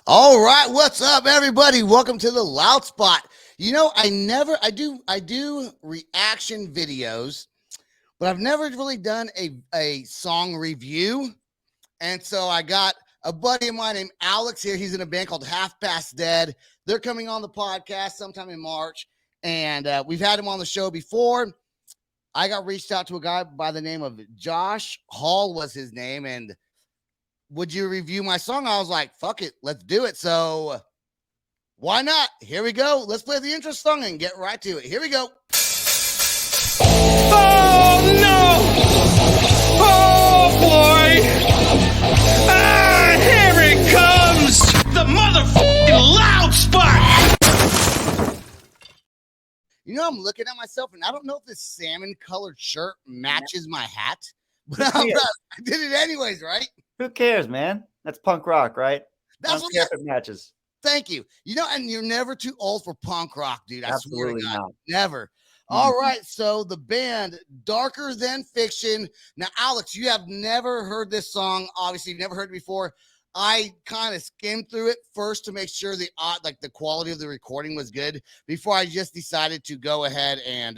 All right, what's up, everybody? Welcome to the Loud Spot. I do reaction videos, but I've never really done a song review. And so I got a buddy of mine named Alex here. He's in a band called Half Past Dead. They're coming on the podcast sometime in March, and we've had him on the show before. I got reached out to a guy by the name of Josh Hall was his name, and would you review my song? I was like, fuck it, let's do it. So why not? Here we go. Let's play the intro song and get right to it. Here we go. Oh no! Oh boy! Ah, here it comes! The motherfucking Loud Spot! I'm looking at myself and I don't know if this salmon colored shirt matches my hat, but I did it anyways, right? Who cares, man? That's punk rock, right? That's what it matches. Thank you. And you're never too old for punk rock, dude. I swear to God. Not. Never. All right. So the band Darker Than Fiction. Now, Alex, you have never heard this song. Obviously, you've never heard it before. I kind of skimmed through it first to make sure the quality of the recording was good before I just decided to go ahead and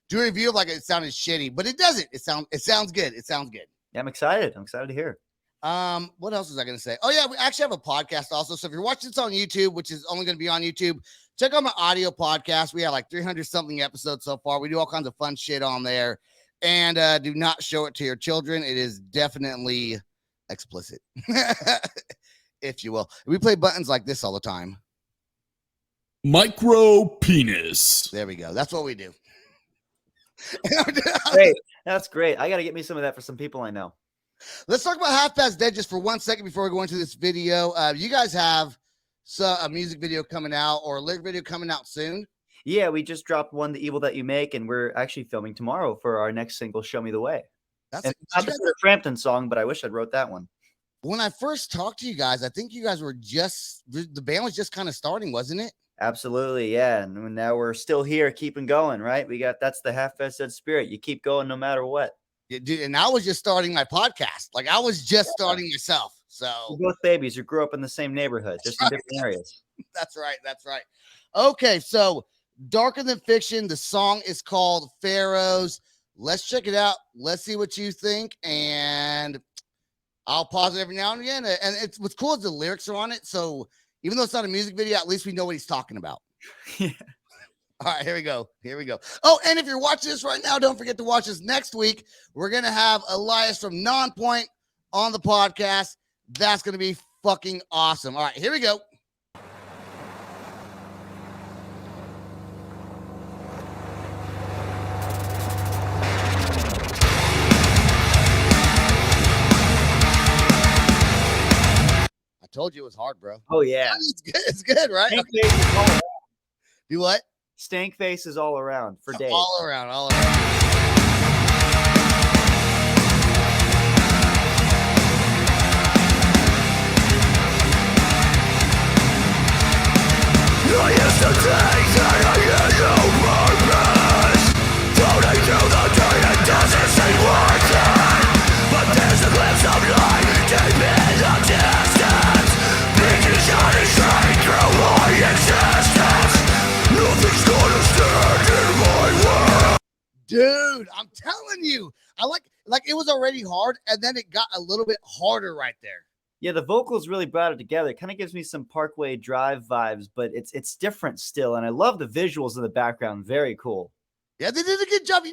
do a review of it sounded shitty, but it doesn't. It sounds good. It sounds good. Yeah, I'm excited. I'm excited to hear. What else was I going to say? Oh yeah, we actually have a podcast also. So if you're watching this on YouTube, which is only going to be on YouTube, check out my audio podcast. We have 300 something episodes so far. We do all kinds of fun shit on there, and do not show it to your children. It is definitely explicit, if you will. We play buttons like this all the time. Micro penis. There we go. That's what we do. Great. That's great. I got to get me some of that for some people I know. Let's talk about Half Past Dead just for 1 second before we go into this video. You guys have a music video coming out or a lyric video coming out soon. Yeah, we just dropped one, The Evil That You Make, and we're actually filming tomorrow for our next single, Show Me the Way. That's not the Peter Frampton song, but I wish I'd wrote that one. When I first talked to you guys, I think you guys were the band was just kind of starting, wasn't it? Absolutely, yeah. And now we're still here, keeping going, right? That's the Half Past Dead spirit. You keep going no matter what. Yeah, dude, and I was just starting my podcast. I was just starting myself. So we're both babies who grew up in the same neighborhood, just in different areas. That's right. That's right. Okay, so Darker Than Fiction. The song is called Pharos. Let's check it out. Let's see what you think. And I'll pause it every now and again. And what's cool is the lyrics are on it. So even though it's not a music video, at least we know what he's talking about. Yeah. All right, here we go. Here we go. Oh, and if you're watching this right now, don't forget to watch us next week. We're going to have Elias from Nonpoint on the podcast. That's going to be fucking awesome. All right, here we go. I told you it was hard, bro. Oh, yeah. It's good. It's good, right? Okay. Do what? Stank faces all around for days. All around, all around. I used to think that I had no purpose. Floating through the dirt, it doesn't seem worth it. But there's a glimpse of light deep in the distance. Beacon shining straight through my existence. Nothing's gonna stand in my way. Dude, I'm telling you, I like it was already hard, and then it got a little bit harder right there. Yeah, the vocals really brought it together. It kind of gives me some Parkway Drive vibes, but it's different still, and I love the visuals in the background. Very cool. Yeah, they did a good job.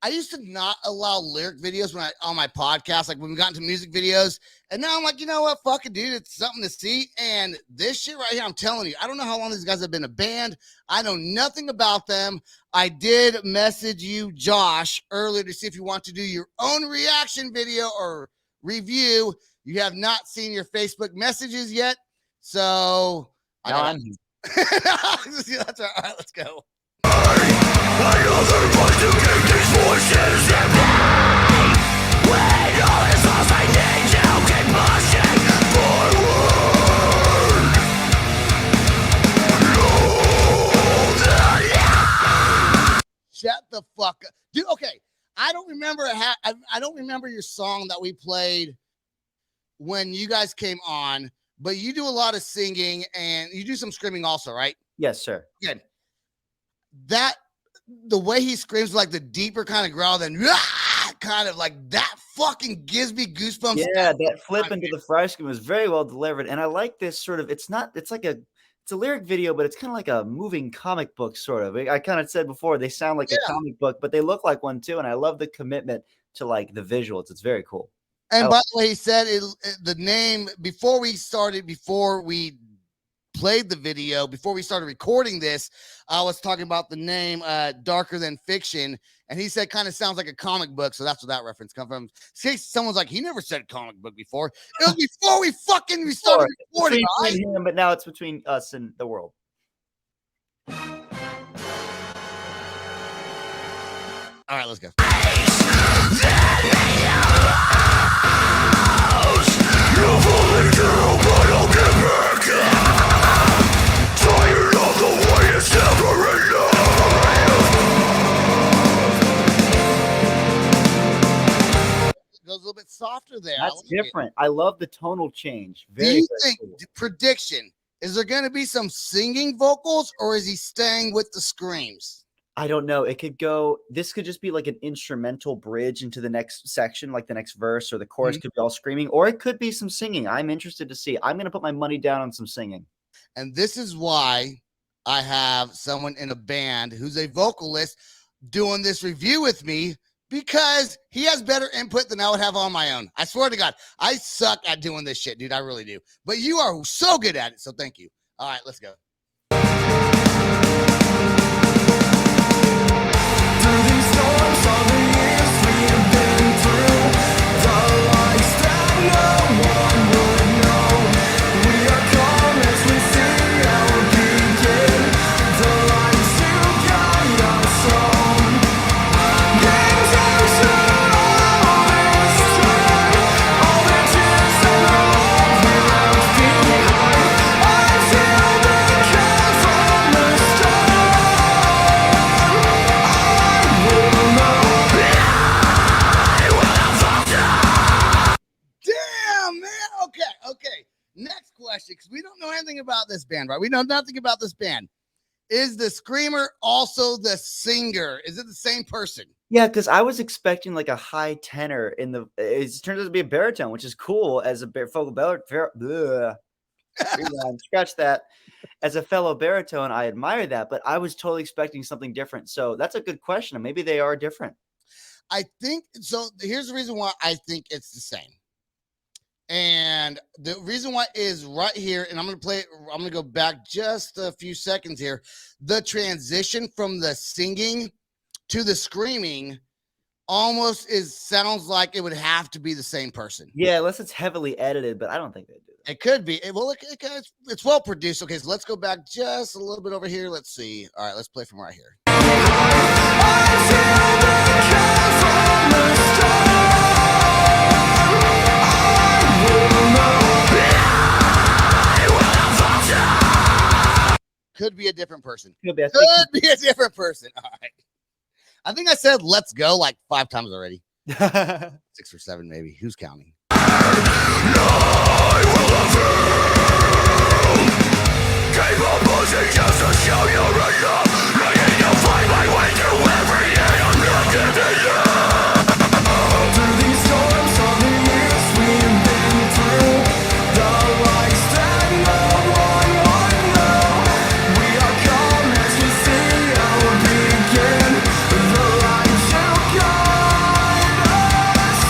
I used to not allow lyric videos on my podcast, when we got into music videos. And now I'm like, you know what? Fuck it, dude. It's something to see. And this shit right here, I'm telling you, I don't know how long these guys have been a band. I know nothing about them. I did message you, Josh, earlier to see if you want to do your own reaction video or review. You have not seen your Facebook messages yet. So I'm that's all right. Let's go. Another voice to keep these voices in mind. When all is lost, I need to keep pushing forward. Shut the fuck up, dude. Okay, I don't remember. I don't remember your song that we played when you guys came on. but you do a lot of singing and you do some screaming also, right? Yes, sir. Good. That the way he screams, like the deeper kind of growl, then kind of like that fucking gives me goosebumps. Yeah, that flip into the fry scream was very well delivered, and I like this sort of. It's a lyric video, but it's kind of like a moving comic book sort of. I kind of said before they sound like a comic book, but they look like one too, and I love the commitment to like the visuals. It's very cool. And by the way, he said the name before we played the video, before we started recording this, I was talking about the name Darker Than Fiction, and he said kind of sounds like a comic book, so that's where that reference comes from. See, someone's like, he never said comic book before. It was before we started recording, right? Him, but now it's between us and the world. All right, let's go. Goes a little bit softer there. That's different. I love the tonal change. Do you think, prediction, is there going to be some singing vocals, or is he staying with the screams? I don't know. It could go, this could just be like an instrumental bridge into the next section, like the next verse, or the chorus could be all screaming, or it could be some singing. I'm interested to see. I'm going to put my money down on some singing. And this is why I have someone in a band who's a vocalist doing this review with me, because he has better input than I would have on my own. I swear to God, I suck at doing this shit, dude. I really do. But you are so good at it, so thank you. All right, let's go. Through these storms, all the years we have been through, the lights that no one would know. We are calm as we see our beacon, the lights to guide us home. Games are all this time, all the tears and all we left behind, until the call from the storm. Damn, man. Okay. Next question, because we don't know anything about this band, right? We know nothing about this band. Is the screamer also the singer? Is it the same person? Yeah, because I was expecting like a high tenor in the. It turns out to be a baritone, which is cool as a vocal baritone. Scratch that. As a fellow baritone, I admire that, but I was totally expecting something different. So that's a good question. Maybe they are different. I think so. Here's the reason why I think it's the same. And the reason why is right here, and I'm going to play it. I'm going to go back just a few seconds here. The transition from the singing to the screaming almost sounds like it would have to be the same person. Yeah, unless it's heavily edited, but I don't think they do that. It could be. It's well produced. Okay, so let's go back just a little bit over here. Let's see. All right, let's play from right here. Could be a different person. Could be a different person. All right. I think I said let's go like 5 times already. 6 or 7 maybe. Who's counting? Through these storms, all the years we've been through, the lights that no one would know. We are calm as we see our beacon, the light shall guide us.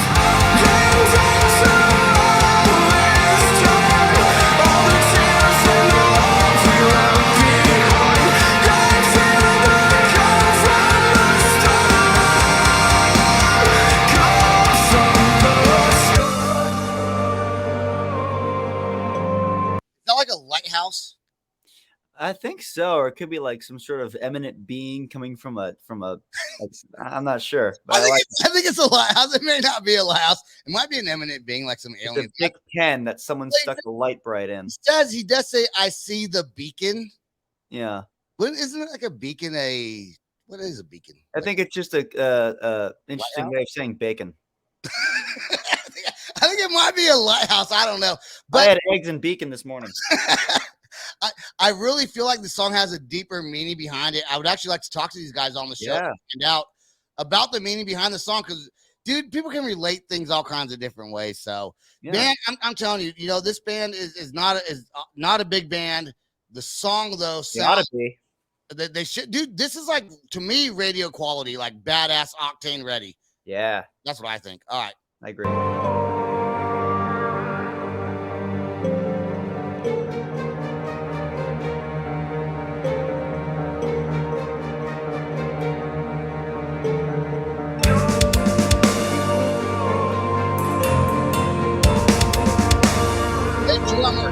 Games into all this time, all the tears and all we left behind, guide till the call from the storm. Is that like a lighthouse? I think so, or it could be like some sort of eminent being coming from a. I'm not sure, but I think it's a lighthouse. It may not be a lighthouse. It might be an eminent being, like some alien. It's a big pen that someone stuck a light bright in. He does say, "I see the beacon." Yeah. Isn't it like a beacon? What is a beacon? I think it's just a interesting way of saying bacon. I think it might be a lighthouse. I don't know. I But had eggs and bacon this morning. I really feel like the song has a deeper meaning behind it. I would actually like to talk to these guys on the show and find out about the meaning behind the song because, dude, people can relate things all kinds of different ways. So, man, I'm telling you, you know, this band is not a big band. The song though, It ought to be. they should, dude. This is like, to me, radio quality, like badass octane ready. Yeah, That's what I think. All right. I agree. Hey, drummer.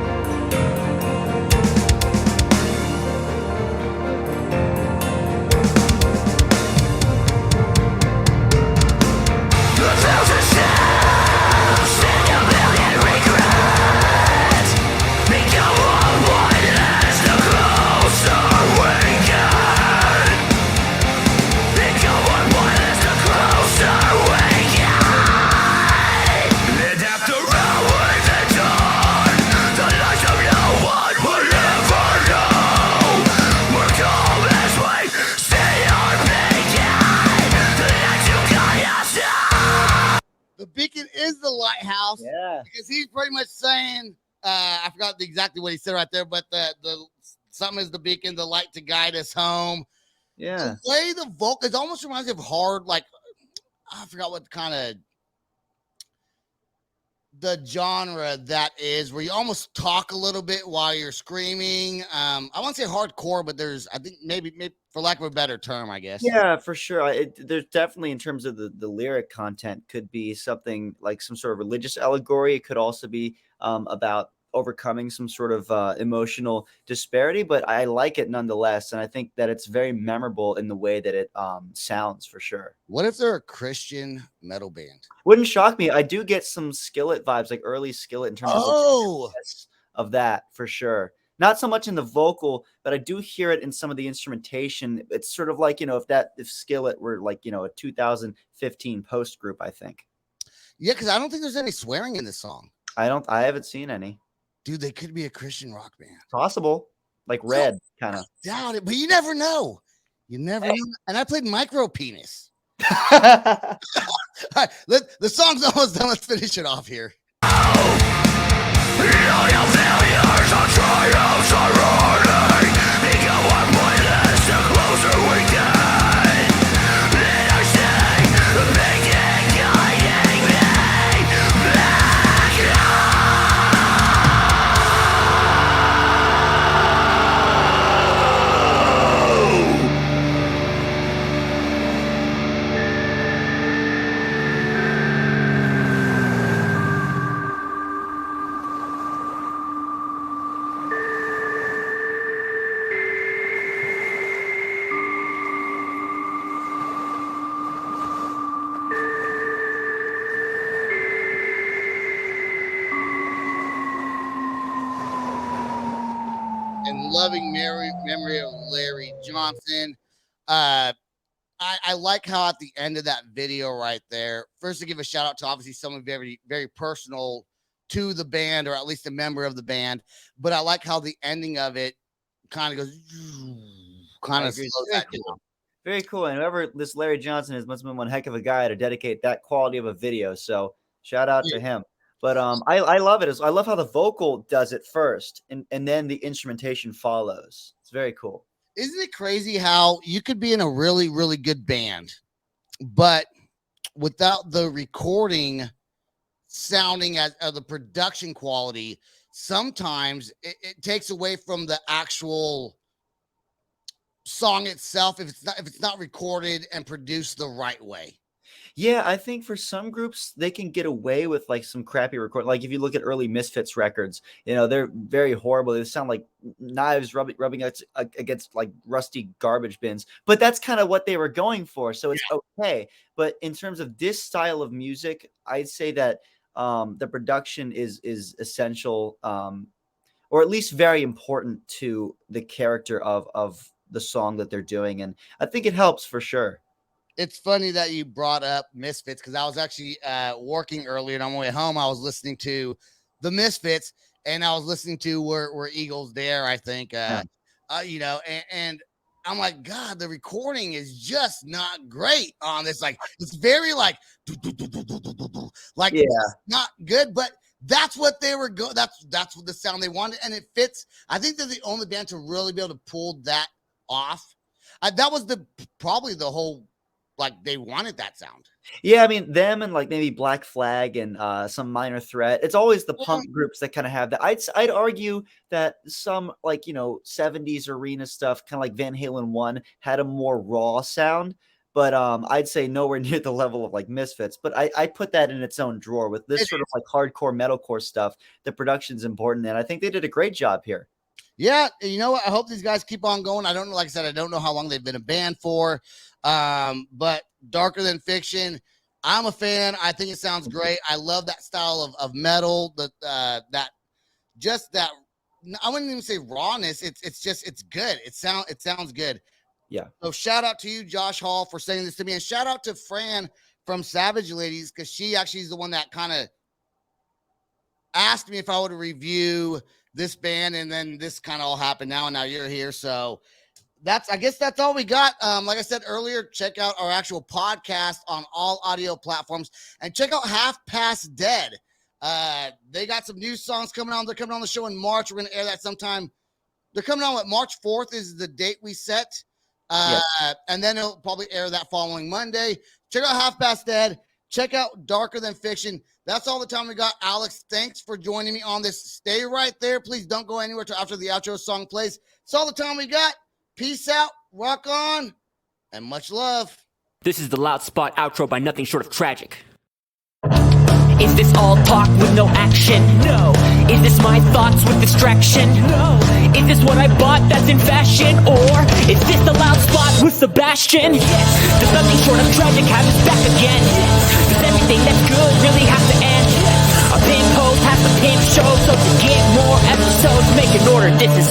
The beacon is the lighthouse. Yeah. Because he's pretty much saying, I forgot exactly what he said right there, but the something is the beacon, the light to guide us home. Yeah. The way the vocal, it almost reminds me of hard, like, I forgot what kind of the genre that is, where you almost talk a little bit while you're screaming. I won't say hardcore, but there's, I think maybe for lack of a better term, I guess. Yeah, for sure. There's definitely, in terms of the lyric content, could be something like some sort of religious allegory. It could also be about overcoming some sort of emotional disparity, but I like it nonetheless. And I think that it's very memorable in the way that it sounds, for sure. What if they're a Christian metal band? Wouldn't shock me. I do get some Skillet vibes, like early Skillet in terms of that, for sure. Not so much in the vocal, but I do hear it in some of the instrumentation. It's sort of like, you know, if Skillet were like, you know, a 2015 post group, I think. Yeah, because I don't think there's any swearing in this song. I haven't seen any. Dude, they could be a Christian rock band. Possible. Like Red, kind of. Doubt it, but you never know. You never know. And I played Micro Penis. All right, the song's almost done. Let's finish it off here. And loving memory of Larry Johnson. I like how at the end of that video right there, first to give a shout out to obviously someone very, very personal to the band, or at least a member of the band. But I like how the ending of it kind of goes, kind of slows that down. Very cool. And whoever this Larry Johnson is must have been one heck of a guy to dedicate that quality of a video. So shout out to him. But I love it. I love how the vocal does it first, and then the instrumentation follows. It's very cool. Isn't it crazy how you could be in a really, really good band, but without the recording sounding as the production quality, sometimes it takes away from the actual song itself if it's not recorded and produced the right way. Yeah, I think for some groups they can get away with like some crappy record. Like if you look at early Misfits records, you know, they're very horrible. They sound like knives rubbing against like rusty garbage bins. But that's kind of what they were going for, so it's okay. But in terms of this style of music, I'd say that the production is essential, or at least very important to the character of the song that they're doing, and I think it helps for sure. it's funny that you brought up Misfits because I was actually working earlier, and on my way home, I was listening to the Misfits, and I was listening to Were Eagles There, I think, you know, and I'm like, God, the recording is just not great on this. Like, it's very like, like Yeah. not good, but that's what they were going. That's what the sound they wanted, and it fits. I think they're the only band to really be able to pull that off. That was probably the whole, like, they wanted that sound. Yeah, I mean, them and like maybe Black Flag and some Minor Threat. It's always the punk groups that kind of have that. I'd argue that some, like, you know, 70s arena stuff, kind of like Van Halen 1, had a more raw sound. But I'd say nowhere near the level of like Misfits. But I put that in its own drawer with this sort of like hardcore metalcore stuff. The production's important, and I think they did a great job here. Yeah, you know what? I hope these guys keep on going. I don't know, like I said, I don't know how long they've been a band for. But Darker Than Fiction, I'm a fan. I think it sounds great. I love that style of metal. That just that, I wouldn't even say rawness. It's good. It sounds good. Yeah. So shout out to you, Josh Hall, for saying this to me, and shout out to Fran from Savage Ladies, because she actually is the one that kind of asked me if I would review this band, and then this kind of all happened now, and now you're here. So I guess that's all we got. Like I said earlier, check out our actual podcast on all audio platforms, and check out Half Past Dead. They got some new songs coming on. They're coming on the show in March. We're going to air that sometime. They're coming on March 4th is the date we set. And then it'll probably air that following Monday. Check out Half Past Dead. Check out Darker Than Fiction. That's all the time we got. Alex, thanks for joining me on this. Stay right there. Please don't go anywhere till after the outro song plays. That's all the time we got. Peace out, rock on, and much love. This is the Loud Spot outro by Nothing Short of Tragic. Is this all talk with no action? No. Is this my thoughts with distraction? No. Is this what I bought that's in fashion? Or is this the Loud Spot with Sebastian? Yes. Does Nothing Short of Tragic have his back again? Yes. Does everything that's good really have to end? Yes. A pimp host has to pimp show, so to get more episodes, make an order. This is